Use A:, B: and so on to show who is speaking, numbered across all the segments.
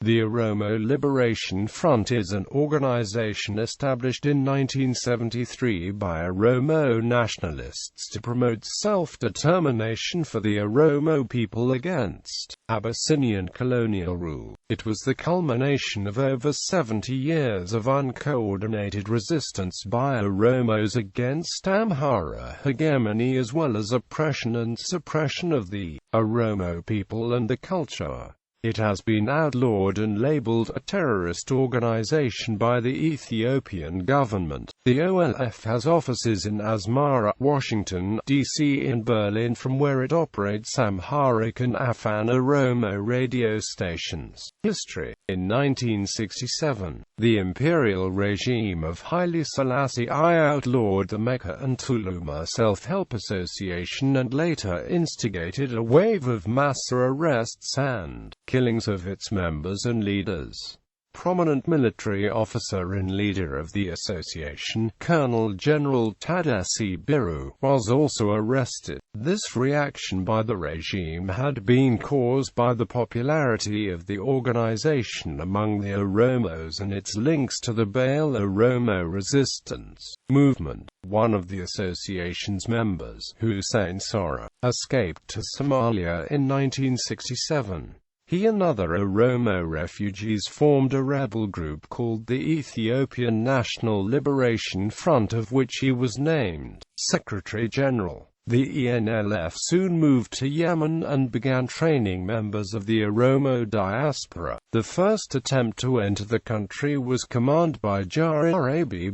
A: The Oromo Liberation Front is an organization established in 1973 by Oromo nationalists to promote self-determination for the Oromo people against Abyssinian colonial rule. It was the culmination of over 70 years of uncoordinated resistance by Oromos against Amhara hegemony, as well as oppression and suppression of the Oromo people and the culture. It has been outlawed and labeled a terrorist organization by the Ethiopian government. The OLF has offices in Asmara, Washington, D.C. and Berlin, from where it operates Amharic and Afan Oromo radio stations. History. In 1967, the imperial regime of Haile Selassie I outlawed the Mecca and Tuluma Self-Help Association and later instigated a wave of mass arrests and killings of its members and leaders. Prominent military officer and leader of the association, Colonel General Tadesse Biru, was also arrested. This reaction by the regime had been caused by the popularity of the organization among the Oromos and its links to the Bail Oromo resistance movement. One of the association's members, Hussein Sora, escaped to Somalia in 1967. He and other Oromo refugees formed a rebel group called the Ethiopian National Liberation Front, of which he was named Secretary General. The ENLF soon moved to Yemen and began training members of the Oromo diaspora. The first attempt to enter the country was commanded by Abba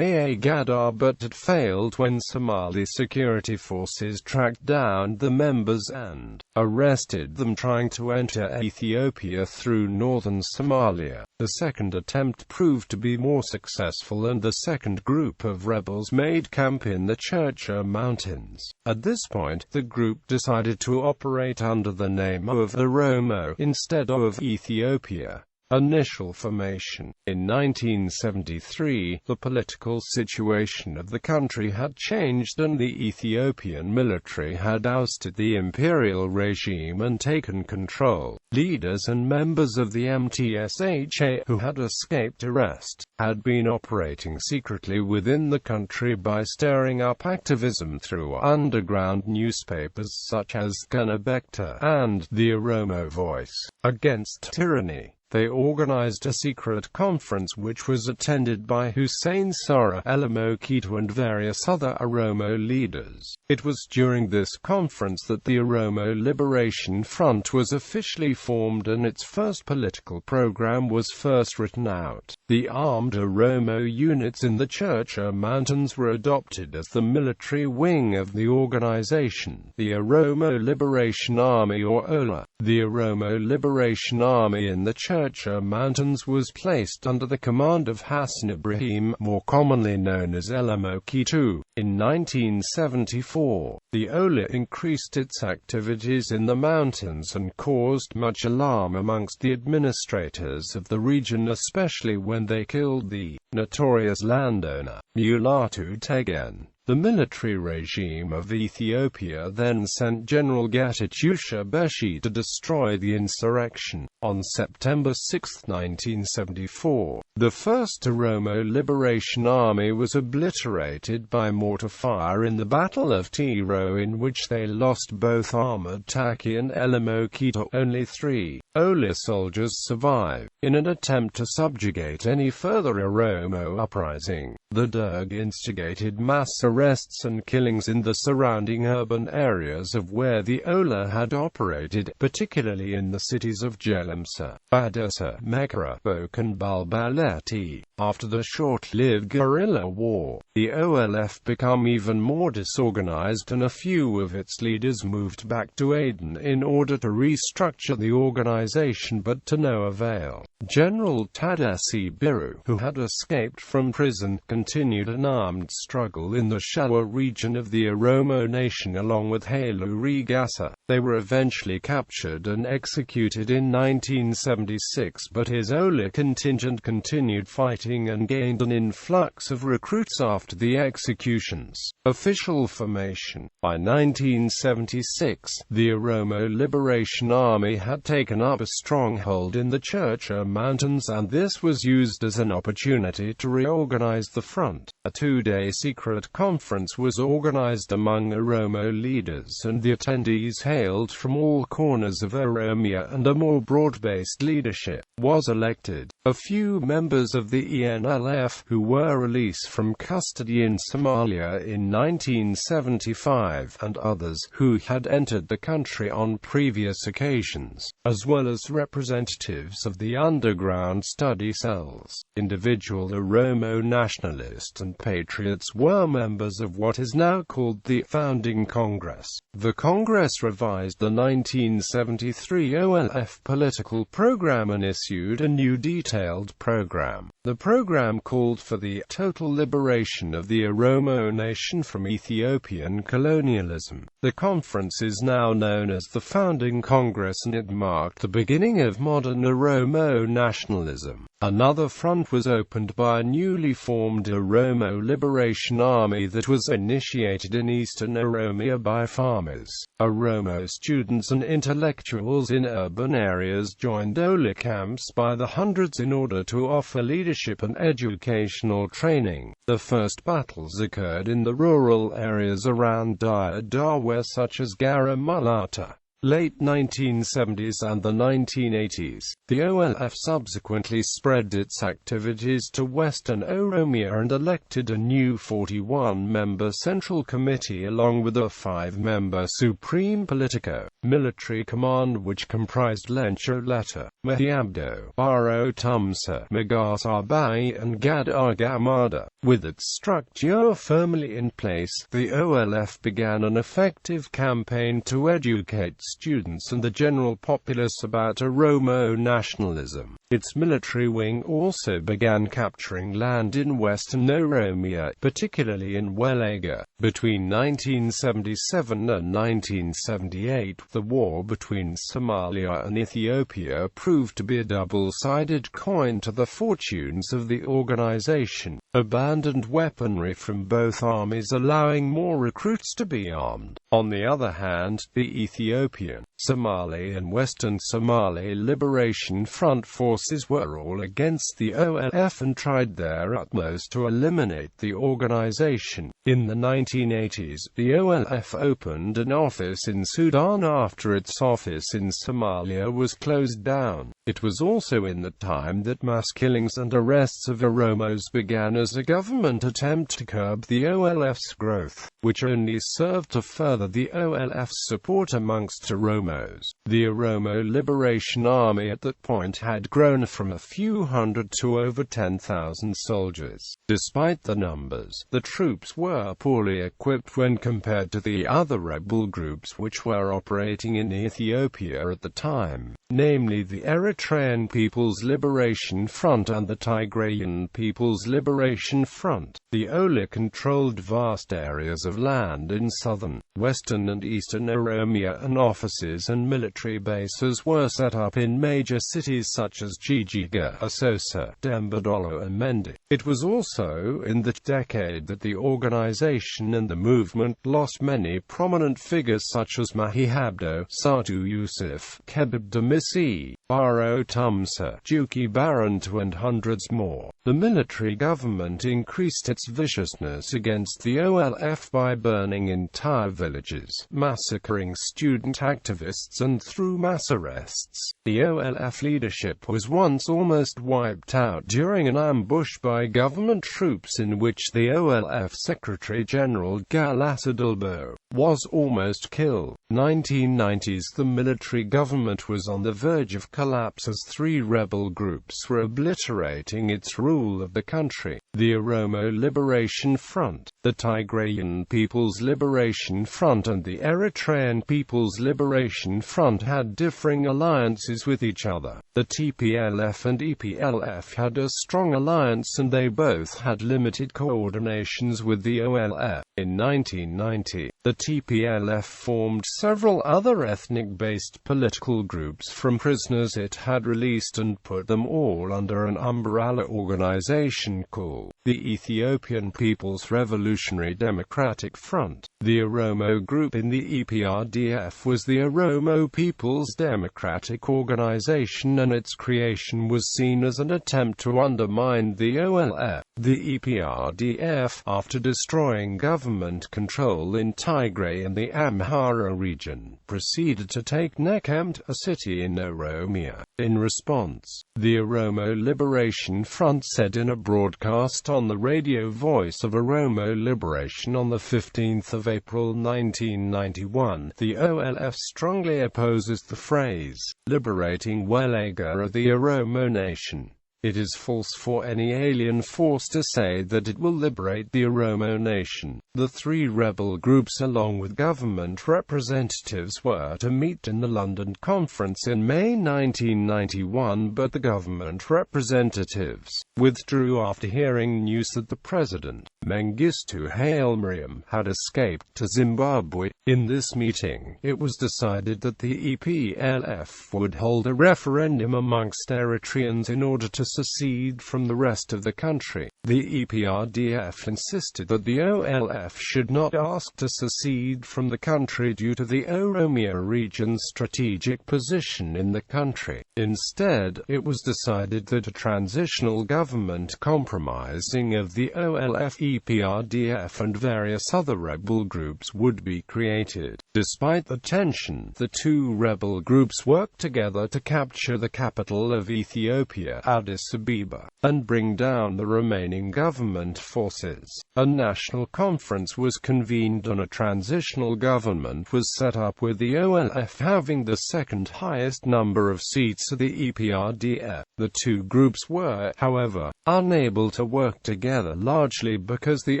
A: Gadar, but it failed when Somali security forces tracked down the members and arrested them trying to enter Ethiopia through northern Somalia. The second attempt proved to be more successful, and the second group of rebels made camp in the Churchill Mountains. At this point, the group decided to operate under the name of Oromo instead of Ethiopia. Initial formation. In 1973, the political situation of the country had changed and the Ethiopian military had ousted the imperial regime and taken control. Leaders and members of the MTSHA, who had escaped arrest, had been operating secretly within the country by stirring up activism through underground newspapers such as government.The and the Oromo Voice. Against tyranny, they organized a secret conference which was attended by Hussein Sara, Oromo Kito and various other Oromo leaders. It was during this conference that the Oromo Liberation Front was officially formed and its first political program was first written out. The armed Oromo units in the Churchill Mountains were adopted as the military wing of the organization, the Oromo Liberation Army, or Ollé. The Oromo Liberation Army in the Churchill Mountains was placed under the command of Hassan Ibrahim, more commonly known as Oromo Kito. In 1974, the Ollé increased its activities in the mountains and caused much alarm amongst the administrators of the region, especially when they killed the notorious landowner, Mulatu Tegen. The military regime of Ethiopia then sent General Getachew Beshi to destroy the insurrection. On September 6, 1974, the first Oromo Liberation Army was obliterated by mortar fire in the Battle of Tiro, in which they lost both Ahmed Taki and Oromo Kito. Only 3 Ollé soldiers survived. In an attempt to subjugate any further Oromo uprising, the Derg instigated mass arrests and killings in the surrounding urban areas of where the Ollé had operated, particularly in the cities of Jelemsa, Badessa, Mekara, Bok and Balbaleti. After the short-lived guerrilla war, the OLF became even more disorganized and a few of its leaders moved back to Aden in order to restructure the organization, but to no avail. General Tadesse Biru, who had escaped from prison, continued continued an armed struggle in the Shawa region of the Oromo nation along with Haile Selassie. They were eventually captured and executed in 1976, but his Ollé contingent continued fighting and gained an influx of recruits after the executions. Official formation. By 1976, the Oromo Liberation Army had taken up a stronghold in the Churchill Mountains, and this was used as an opportunity to reorganize the front. A two-day secret conference was organized among Oromo leaders, and the attendees hailed from all corners of Oromia, and a more broad-based leadership was elected. A few members of the ENLF, who were released from custody in Somalia in 1975, and others who had entered the country on previous occasions, as well as representatives of the underground study cells. Individual Oromo nationalists and patriots were members of what is now called the Founding Congress. The Congress revised the 1973 OLF political program and issued a new detailed program. The program called for the total liberation of the Oromo nation from Ethiopian colonialism. The conference is now known as the Founding Congress, and it marked the beginning of modern Oromo nationalism. Another front was opened by a newly formed Oromo Liberation Army that was initiated in eastern Oromia by farmers. Oromo students and intellectuals in urban areas joined Ollé camps by the hundreds in order to offer leadership and educational training. The first battles occurred in the rural areas around Dire Dawa, such as Gara Mulata. Late 1970s and the 1980s, the OLF subsequently spread its activities to Western Oromia and elected a new 41-member Central Committee along with a 5-member Supreme Politico-Military Command which comprised Lencho Letta, Mehiabdo, Baro Tumsa, Megasabai and Gad Argamada. With its structure firmly in place, the OLF began an effective campaign to educate students and the general populace about Oromo nationalism. Its military wing also began capturing land in Western Oromia, particularly in Welega. Between 1977 and 1978, the war between Somalia and Ethiopia proved to be a double-sided coin to the fortunes of the organization. Abandoned weaponry from both armies, allowing more recruits to be armed. On the other hand, the Ethiopian, Somali and Western Somali Liberation Front forces were all against the OLF and tried their utmost to eliminate the organization. In the 1980s, the OLF opened an office in Sudan after its office in Somalia was closed down. It was also in the time that mass killings and arrests of Oromos began as a government attempt to curb the OLF's growth, which only served to further the OLF's support amongst Oromos. The Oromo Liberation Army at that point had grown from a few hundred to over 10,000 soldiers. Despite the numbers, the troops were poorly equipped when compared to the other rebel groups which were operating in Ethiopia at the time, namely the Eritrean People's Liberation Front and the Tigrayan People's Liberation Front. The Ollé controlled vast areas of land in southern, western and eastern Oromia, and offices and military bases were set up in major cities such as Jijiga, Asosa, Dembadolo and Mendi. It was also in the decade that the organization and the movement lost many prominent figures such as Mehiabdo, Satu Yusuf, Kebab Demisi, Baro Tumsa, Juki Barantu and hundreds more. The military government increased its viciousness against the OLF by burning entire villages, massacring student activists and through mass arrests. The OLF leadership was once almost wiped out during an ambush by government troops in which the OLF Secretary-General Gal Asadulbo was almost killed. 1990s. The military government was on the verge of collapse as three rebel groups were obliterating its rule of the country: the Oromo Liberation Front, the Tigrayan People's Liberation Front and the Eritrean People's Liberation Front had differing alliances with each other. The TPLF and EPLF had a strong alliance and they both had limited coordinations with the Ollé. In 1990, the TPLF formed several other ethnic-based political groups from prisoners it had released and put them all under an umbrella organization called the Ethiopian People's Revolutionary Democratic Front. The Oromo group in the EPRDF was the Oromo People's Democratic Organization, and its creation was seen as an attempt to undermine the Ollé. The EPRDF, after destroying government control in Tigray and the Amhara region, proceeded to take Nekemte, a city in Oromia. In response, the Oromo Liberation Front said in a broadcast on the radio Voice of Oromo Liberation on 15 April 1991, the OLF strongly opposes the phrase, liberating Welega of the Oromo nation. It is false for any alien force to say that it will liberate the Oromo nation. The three rebel groups along with government representatives were to meet in the London conference in May 1991, but the government representatives withdrew after hearing news that the president, Mengistu Haile Mariam, had escaped to Zimbabwe. In this meeting, it was decided that the EPLF would hold a referendum amongst Eritreans in order to secede from the rest of the country. The EPRDF insisted that the OLF should not ask to secede from the country due to the Oromia region's strategic position in the country. Instead, it was decided that a transitional government comprising of the OLF, EPRDF and various other rebel groups would be created. Despite the tension, the two rebel groups worked together to capture the capital of Ethiopia, Addis Ababa, and bring down the remaining government forces. A national conference was convened and a transitional government was set up, with the OLF having the second highest number of seats to the EPRDF. The two groups were, however, unable to work together, largely because the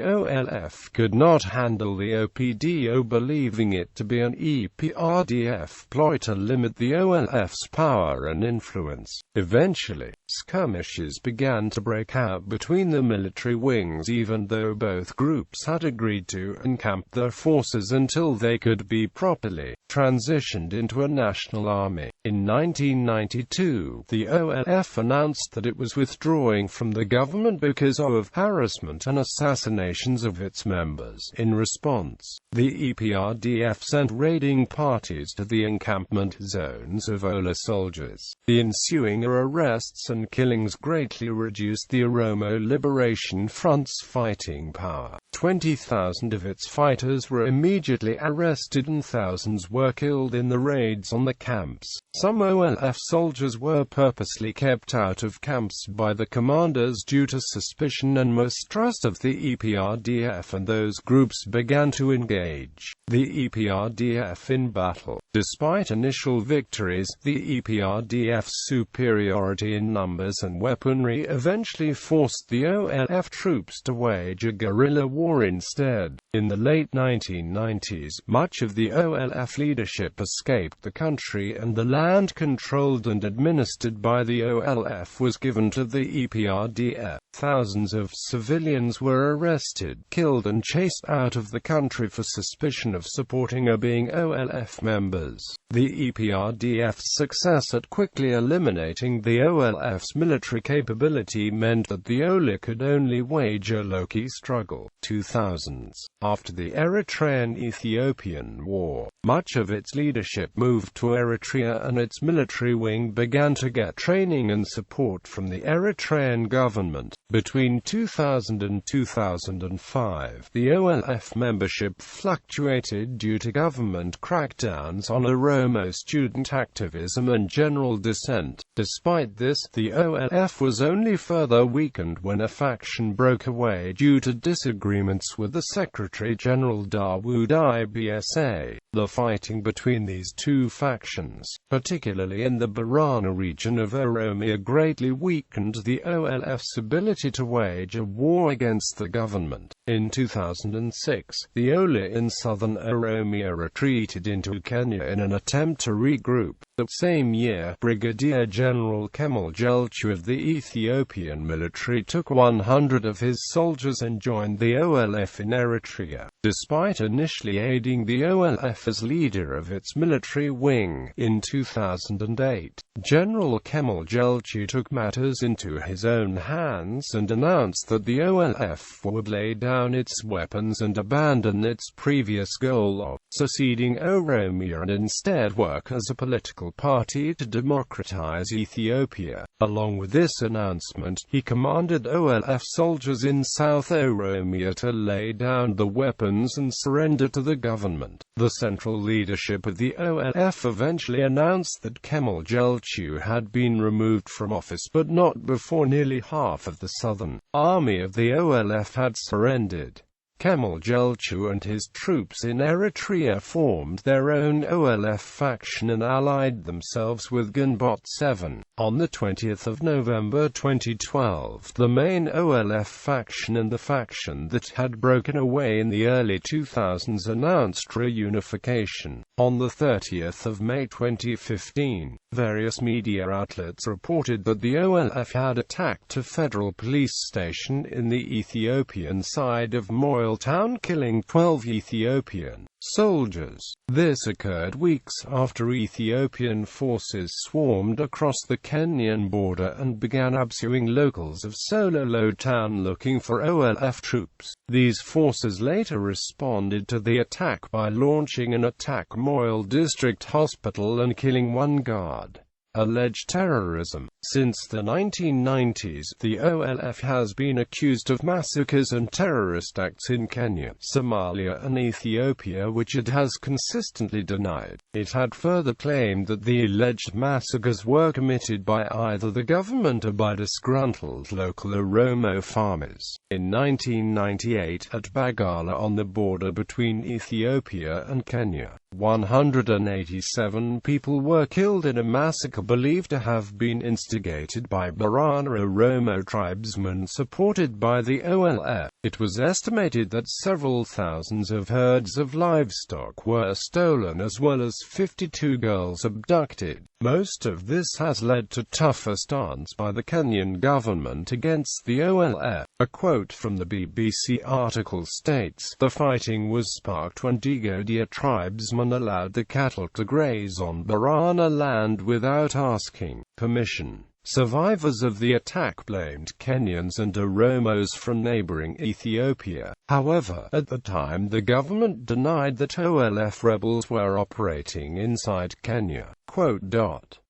A: OLF could not handle the OPDO, believing it to be an EPRDF ploy to limit the OLF's power and influence. Eventually, skirmishes began to break out between the military wings, even though both groups had agreed to encamp their forces until they could be properly transitioned into a national army. In 1992, the OLF announced that it was withdrawing from the government because of harassment and assassinations of its members. In response, the EPRDF sent raiding parties to the encampment zones of Ollé soldiers. The ensuing arrests and killings greatly reduced the Oromo Liberation Front's fighting power. 20,000 of its fighters were immediately arrested and thousands were killed in the raids on the camps. Some OLF soldiers were purposely kept out of camps by the commanders due to suspicion and mistrust of the EPRDF, and those groups began to engage the EPRDF in battle. Despite initial victories, the EPRDF's superiority in numbers and weaponry eventually forced the OLF troops to wage a guerrilla war instead. In the late 1990s, much of the OLF leadership escaped the country and the land controlled and administered by the OLF was given to the EPRDF. Thousands of civilians were arrested, killed and chased out of the country for suspicion of supporting or being OLF members. The EPRDF's success at quickly eliminating the OLF's military capability meant that the Ollé could only wage a low-key struggle. 2000s. After the Eritrean-Ethiopian War, much of its leadership moved to Eritrea and its military wing began to get training and support from the Eritrean government. Between 2000 and 2005, the OLF membership fluctuated due to government crackdowns on Oromo student activism and general dissent. Despite this, the OLF was only further weakened when a faction broke away due to disagreements with the Secretary-General Dawood Ibsa. The fighting between these two factions, particularly in the Borana region of Oromia, greatly weakened the OLF's ability to wage a war against the government. In 2006, the Ollé in southern Oromia retreated into Kenya in an attempt to regroup. The same year, Brigadier General Kemal Gelchu of the Ethiopian military took 100 of his soldiers and joined the OLF in Eritrea. Despite initially aiding the OLF as leader of its military wing, in 2008, General Kemal Gelchu took matters into his own hands and announced that the OLF would lay down its weapons and abandon its previous goal of seceding Oromia and instead work as a political party to democratize Ethiopia. Along with this announcement, he commanded OLF soldiers in South Oromia to lay down the weapons and surrender to the government. The central leadership of the OLF eventually announced that Kemal Gelchu had been removed from office, but not before nearly half of the southern army of the OLF had surrendered. Kemal Gelchu and his troops in Eritrea formed their own OLF faction and allied themselves with government.The. On 20 November 2012, the main OLF faction and the faction that had broken away in the early 2000s announced reunification. On 30 May 2015, various media outlets reported that the OLF had attacked a federal police station in the Ethiopian side of Moyle town, killing 12 Ethiopian soldiers. This occurred weeks after Ethiopian forces swarmed across the Kenyan border and began pursuing locals of Sololo town looking for OLF troops. These forces later responded to the attack by launching an attack on Moyle District Hospital and killing one guard. Alleged terrorism. Since the 1990s, the OLF has been accused of massacres and terrorist acts in Kenya, Somalia and Ethiopia, which it has consistently denied. It had further claimed that the alleged massacres were committed by either the government or by disgruntled local Oromo farmers. In 1998, at Bagala on the border between Ethiopia and Kenya, 187 people were killed in a massacre believed to have been instigated by Borana Oromo tribesmen supported by the OLF. It was estimated that several thousands of herds of livestock were stolen as well as 52 girls abducted. Most of this has led to tougher stance by the Kenyan government against the OLF. A quote from the BBC article states, "The fighting was sparked when Digodia tribesmen allowed the cattle to graze on Borana land without asking permission." Survivors of the attack blamed Kenyans and Oromos from neighboring Ethiopia. However, at the time the government denied that OLF rebels were operating inside Kenya.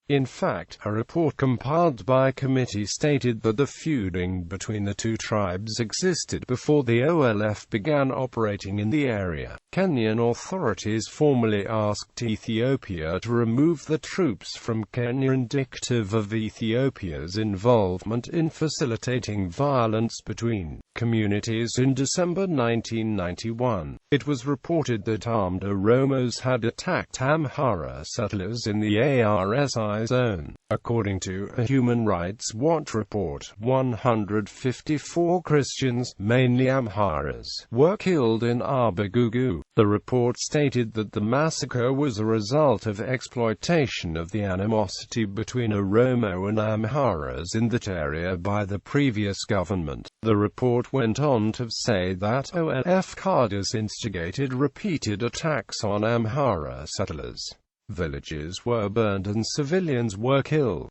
A: In fact, a report compiled by a committee stated that the feuding between the two tribes existed before the OLF began operating in the area. Kenyan authorities formally asked Ethiopia to remove the troops from Kenya, indicative of Ethiopia's involvement in facilitating violence between communities. In December 1991, it was reported that armed Oromos had attacked Amhara settlers in the ARSI zone. According to a Human Rights Watch report, 154 Christians, mainly Amharas, were killed in Abagugu. The report stated that the massacre was a result of exploitation of the animosity between Oromo and Amharas in that area by the previous government. The report went on to say that OLF cadres instigated repeated attacks on Amhara settlers. Villages were burned and civilians were killed.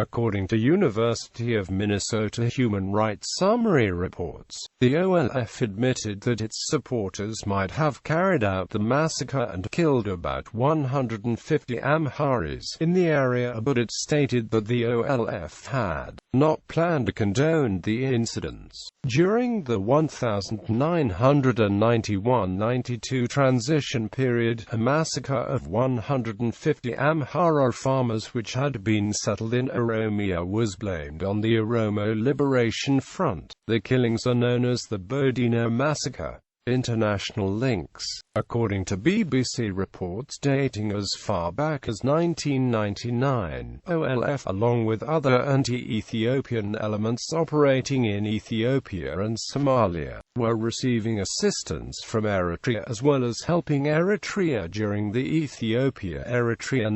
A: According to University of Minnesota Human Rights Summary reports, the OLF admitted that its supporters might have carried out the massacre and killed about 150 Amharas in the area, but it stated that the OLF had not planned to condone the incidents. During the 1991-92 transition period, a massacre of 150 Amhara farmers which had been settled in Oromia was blamed on the Oromo Liberation Front. The killings are known as the Bodino Massacre. International links. According to BBC reports dating as far back as 1999, OLF, along with other anti-Ethiopian elements operating in Ethiopia and Somalia, were receiving assistance from Eritrea as well as helping Eritrea during the Ethiopia-Eritrea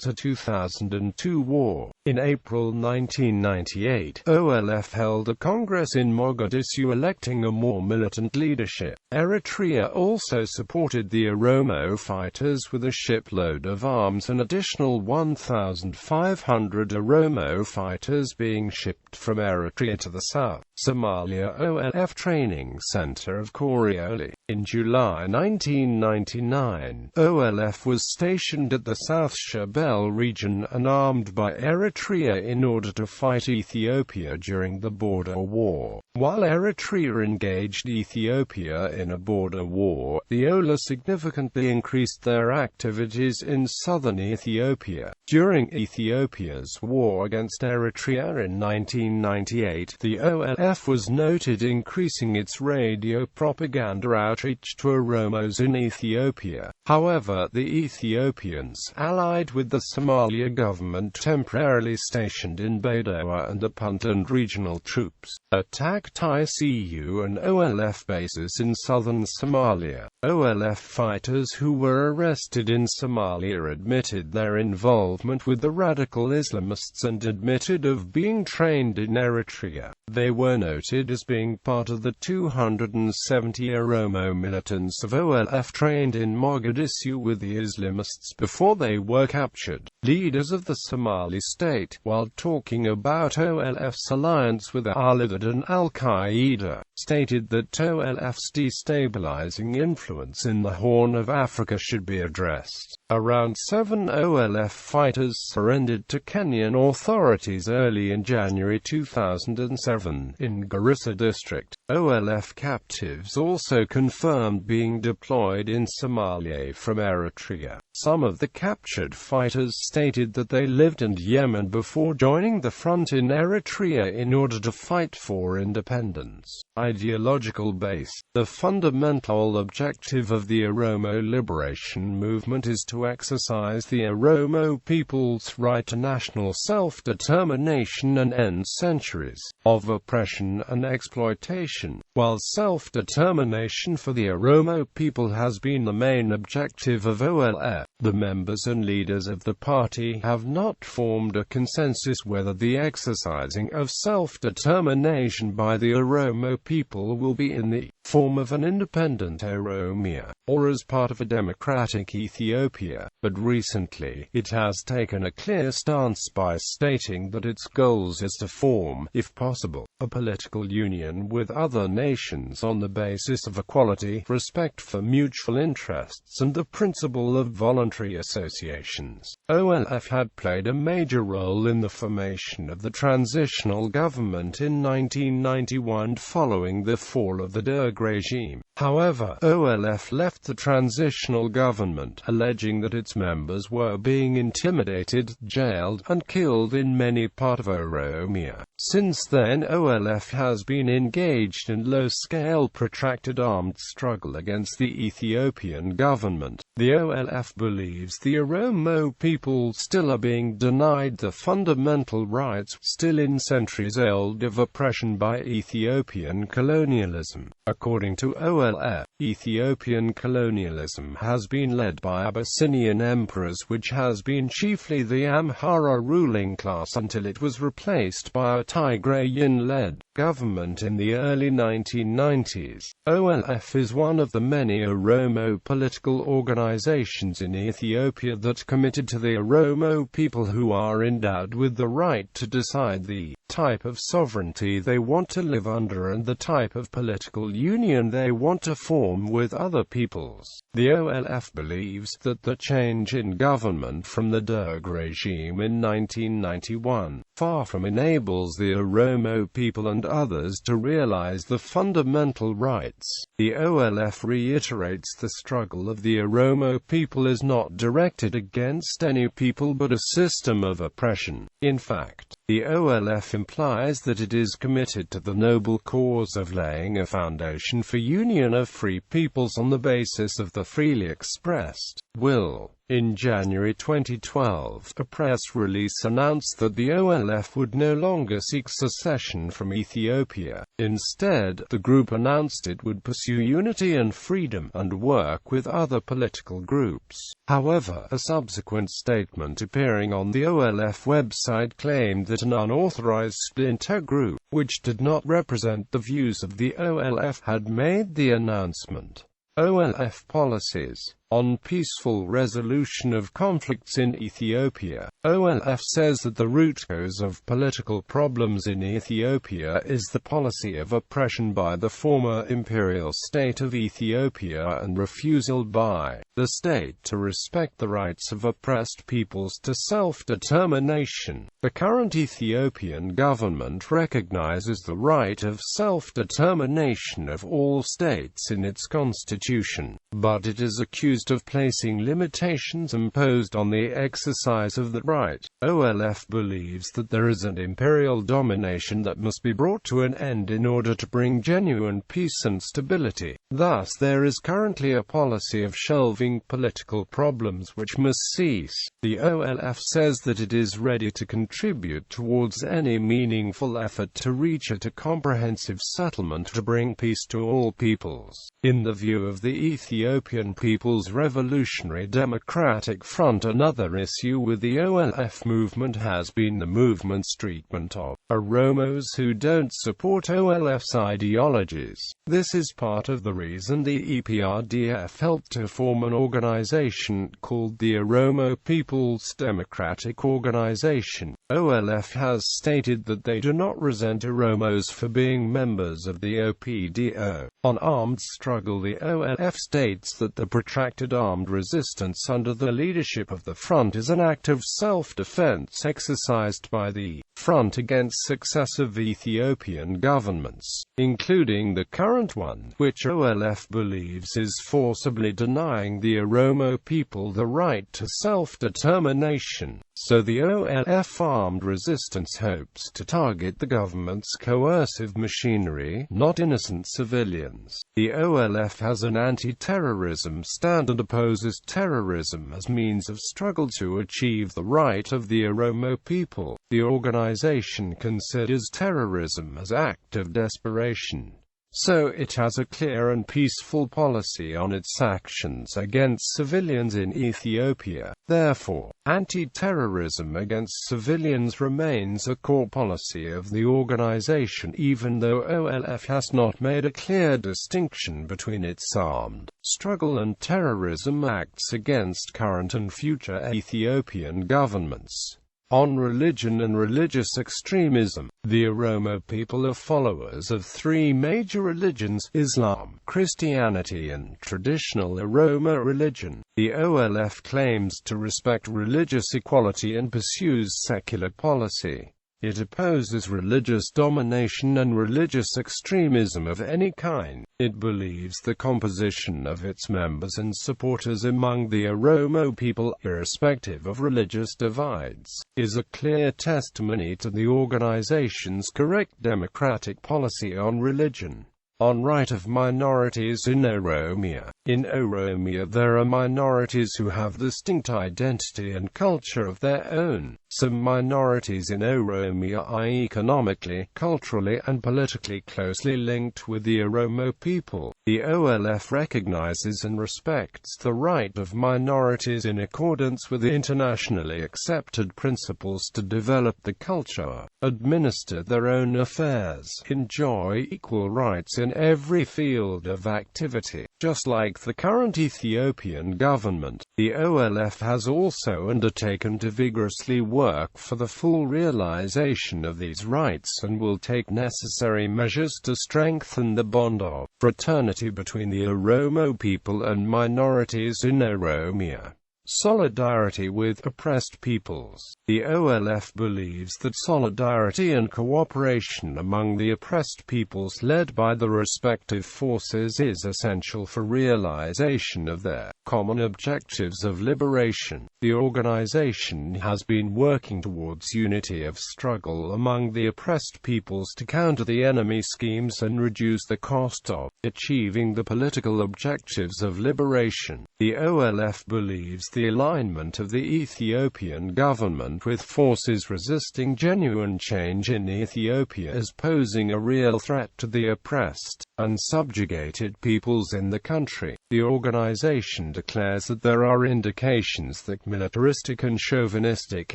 A: 1998-2002 war. In April 1998, OLF held a congress in Mogadishu electing a more militant leadership. Eritrea also supported the Oromo fighters with a shipload of arms, an additional 1,500 Oromo fighters being shipped from Eritrea to the south Somalia OLF training center of Ollé. In July 1999, OLF was stationed at the South Shabelle region and armed by Eritrea in order to fight Ethiopia during the border war. While Eritrea engaged Ethiopia in a border war, the OLA significantly increased their activities in southern Ethiopia. During Ethiopia's war against Eritrea in 1998, the OLF was noted increasing its radio propaganda outreach to Oromos in Ethiopia. However, the Ethiopians, allied with the Somalia government temporarily stationed in Baidoa and the Puntland regional troops, attacked ICU and OLF bases in southern Somalia. OLF fighters who were arrested in Somalia admitted their involvement with the radical Islamists and admitted of being trained in Eritrea. They were noted as being part of the 270 Oromo militants of OLF trained in Mogadishu with the Islamists before they were captured. Leaders of the Somali state, while talking about OLF's alliance with Al-Qaeda and Al-Qaeda, stated that OLF's destabilizing influence in the Horn of Africa should be addressed. Around 7 OLF fighters surrendered to Kenyan authorities early in January 2007 in Garissa district. OLF captives also confirmed being deployed in Somalia from Eritrea. Some of the captured fighters stated that they lived in Yemen before joining the front in Eritrea in order to fight for independence. Ideological base. The fundamental objective of the Oromo Liberation Movement is to exercise the Oromo people's right to national self-determination and end centuries of oppression and exploitation. While self-determination for the Oromo people has been the main objective of OLF, the members and leaders of the party have not formed a consensus whether the exercising of self-determination by the Oromo people will be in the form of an independent Oromia, or as part of a democratic Ethiopia, but recently, it has taken a clear stance by stating that its goals is to form, if possible, a political union with other nations on the basis of equality, respect for mutual interests and the principle of voluntary associations. OLF had played a major role in the formation of the transitional government in 1991 following the fall of the Derg regime. However, OLF left the transitional government, alleging that its members were being intimidated, jailed, and killed in many parts of Oromia. Since then, OLF has been engaged in low-scale protracted armed struggle against the Ethiopian government. The OLF believes the Oromo people still are being denied the fundamental rights still in centuries old of oppression by Ethiopian colonialism. According to OLF, Ethiopian colonialism has been led by Abyssinian emperors, which has been chiefly the Amhara ruling class until it was replaced by a Tigrayan-led government in the early 1990s. OLF is one of the many Oromo political organizations in Ethiopia that committed to the Oromo people who are endowed with the right to decide the type of sovereignty they want to live under and the type of political union they want to form with other peoples. The OLF believes that the change in government from the Derg regime in 1991 far from enables the Oromo people and others to realize the fundamental rights. The OLF reiterates the struggle of the Oromo people is not directed against any people but a system of oppression. In fact, the OLF implies that it is committed to the noble cause of laying a foundation for union of free peoples on the basis of the freely expressed will. In January 2012, a press release announced that the OLF would no longer seek secession from Ethiopia. Instead, the group announced it would pursue unity and freedom, and work with other political groups. However, a subsequent statement appearing on the OLF website claimed that an unauthorized splinter group, which did not represent the views of the OLF, had made the announcement. OLF policies on peaceful resolution of conflicts in Ethiopia. OLF says that the root cause of political problems in Ethiopia is the policy of oppression by the former imperial state of Ethiopia and refusal by the state to respect the rights of oppressed peoples to self-determination. The current Ethiopian government recognizes the right of self-determination of all states in its constitution, but it is accused of placing limitations imposed on the exercise of that right. OLF believes that there is an imperial domination that must be brought to an end in order to bring genuine peace and stability. Thus, there is currently a policy of shelving political problems which must cease. The OLF says that it is ready to contribute towards any meaningful effort to reach a comprehensive settlement to bring peace to all peoples. In the view of the Ethiopian People's Revolutionary Democratic Front, another issue with the OLF movement has been the movement's treatment of Oromos who don't support OLF's ideologies. This is part of the reason the EPRDF helped to form an organization called the Oromo People's Democratic Organization. OLF has stated that they do not resent Oromos for being members of the OPDO. On armed struggle, the OLF states that the protracted armed resistance under the leadership of the front is an act of self-defense exercised by the front against successive Ethiopian governments, including the current one, which OLF believes is forcibly denying the Oromo people the right to self-determination. So the OLF armed resistance hopes to target the government's coercive machinery, not innocent civilians. The OLF has an anti-terrorism stand and opposes terrorism as means of struggle to achieve the right of the Oromo people. The organization considers terrorism as act of desperation. So it has a clear and peaceful policy on its actions against civilians in Ethiopia. Therefore, anti-terrorism against civilians remains a core policy of the organization, even though OLF has not made a clear distinction between its armed struggle and terrorism acts against current and future Ethiopian governments. On religion and religious extremism, the Oromo people are followers of three major religions: Islam, Christianity and traditional Oromo religion. The OLF claims to respect religious equality and pursues secular policy. It opposes religious domination and religious extremism of any kind. It believes the composition of its members and supporters among the Oromo people, irrespective of religious divides, is a clear testimony to the organization's correct democratic policy on religion. on right of minorities in Oromia. In Oromia there are minorities who have distinct identity and culture of their own. Some minorities in Oromia are economically, culturally and politically closely linked with the Oromo people. The OLF recognizes and respects the right of minorities in accordance with internationally accepted principles to develop the culture, administer their own affairs, enjoy equal rights in every field of activity. Just like the current Ethiopian government, the OLF has also undertaken to vigorously work for the full realization of these rights and will take necessary measures to strengthen the bond of fraternity between the Oromo people and minorities in Oromia. Solidarity with oppressed peoples. The OLF believes that solidarity and cooperation among the oppressed peoples led by the respective forces is essential for realization of their common objectives of liberation. The organization has been working towards unity of struggle among the oppressed peoples to counter the enemy schemes and reduce the cost of achieving the political objectives of liberation. The OLF believes the alignment of the Ethiopian government with forces resisting genuine change in Ethiopia is posing a real threat to the oppressed and subjugated peoples in the country. The organization declares that there are indications that militaristic and chauvinistic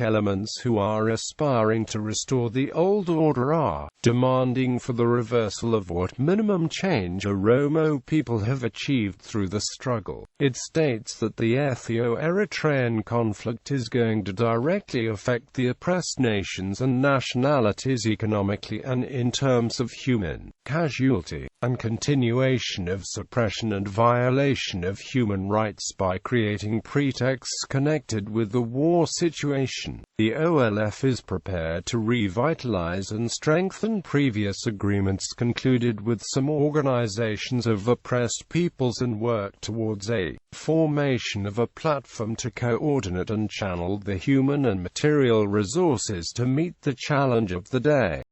A: elements who are aspiring to restore the old order are demanding for the reversal of what minimum change Oromo people have achieved through the struggle. It states that the Ethio-Eritrean conflict is going to directly affect the oppressed nations and nationalities economically and in terms of human casualty, and continuation of suppression and violation of human rights by creating pretexts connected with the war situation. The OLF is prepared to revitalize and strengthen previous agreements concluded with some organizations of oppressed peoples and work towards a formation of a platform to coordinate and channel the human and material resources to meet the challenge of the day.